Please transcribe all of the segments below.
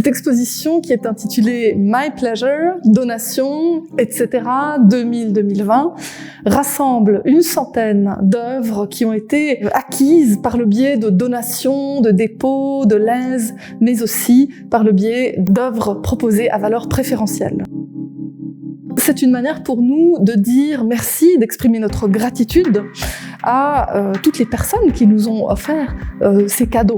Cette exposition qui est intitulée My Pleasure, Donation, etc. 2000-2020 rassemble une centaine d'œuvres qui ont été acquises par le biais de donations, de dépôts, de lèses, mais aussi par le biais d'œuvres proposées à valeur préférentielle. C'est une manière pour nous de dire merci, d'exprimer notre gratitude à toutes les personnes qui nous ont offert ces cadeaux.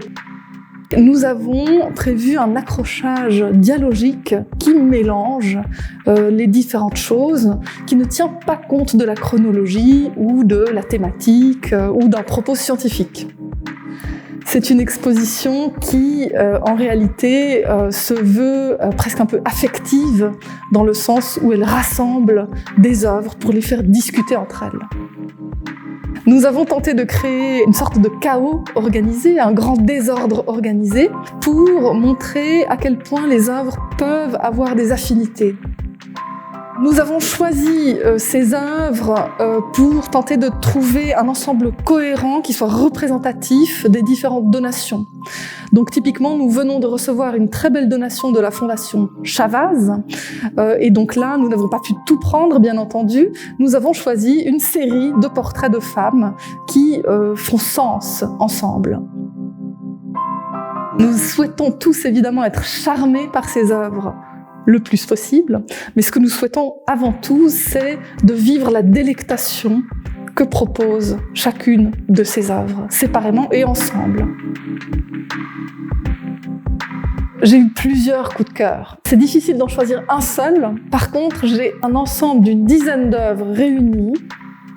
Nous avons prévu un accrochage dialogique qui mélange les différentes choses, qui ne tient pas compte de la chronologie ou de la thématique ou d'un propos scientifique. C'est une exposition qui, en réalité, se veut presque un peu affective, dans le sens où elle rassemble des œuvres pour les faire discuter entre elles. Nous avons tenté de créer une sorte de chaos organisé, un grand désordre organisé, pour montrer à quel point les œuvres peuvent avoir des affinités. Nous avons choisi ces œuvres pour tenter de trouver un ensemble cohérent qui soit représentatif des différentes donations. Donc typiquement, nous venons de recevoir une très belle donation de la Fondation Chavaz. Et donc là, nous n'avons pas pu tout prendre, bien entendu. Nous avons choisi une série de portraits de femmes qui font sens ensemble. Nous souhaitons tous évidemment être charmés par ces œuvres le plus possible, mais ce que nous souhaitons avant tout, c'est de vivre la délectation que propose chacune de ces œuvres, séparément et ensemble. J'ai eu plusieurs coups de cœur. C'est difficile d'en choisir un seul. Par contre, j'ai un ensemble d'une dizaine d'œuvres réunies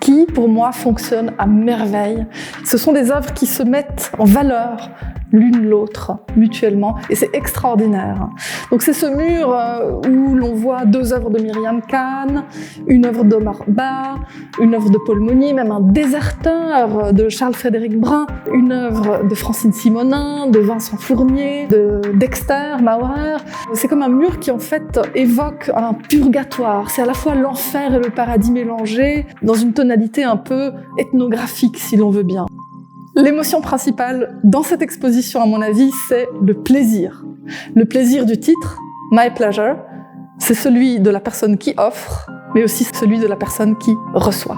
qui, pour moi, fonctionnent à merveille. Ce sont des œuvres qui se mettent en valeur l'une l'autre, mutuellement, et c'est extraordinaire. Donc c'est ce mur où l'on voit deux œuvres de Myriam Kahn, une œuvre d'Omar Ba, une œuvre de Paul Monnier, même un déserteur de Charles-Frédéric Brun, une œuvre de Francine Simonin, de Vincent Fournier, de Dexter Maurer. C'est comme un mur qui en fait évoque un purgatoire. C'est à la fois l'enfer et le paradis mélangés, dans une tonalité un peu ethnographique, si l'on veut bien. L'émotion principale dans cette exposition, à mon avis, c'est le plaisir. Le plaisir du titre, My Pleasure, c'est celui de la personne qui offre, mais aussi celui de la personne qui reçoit.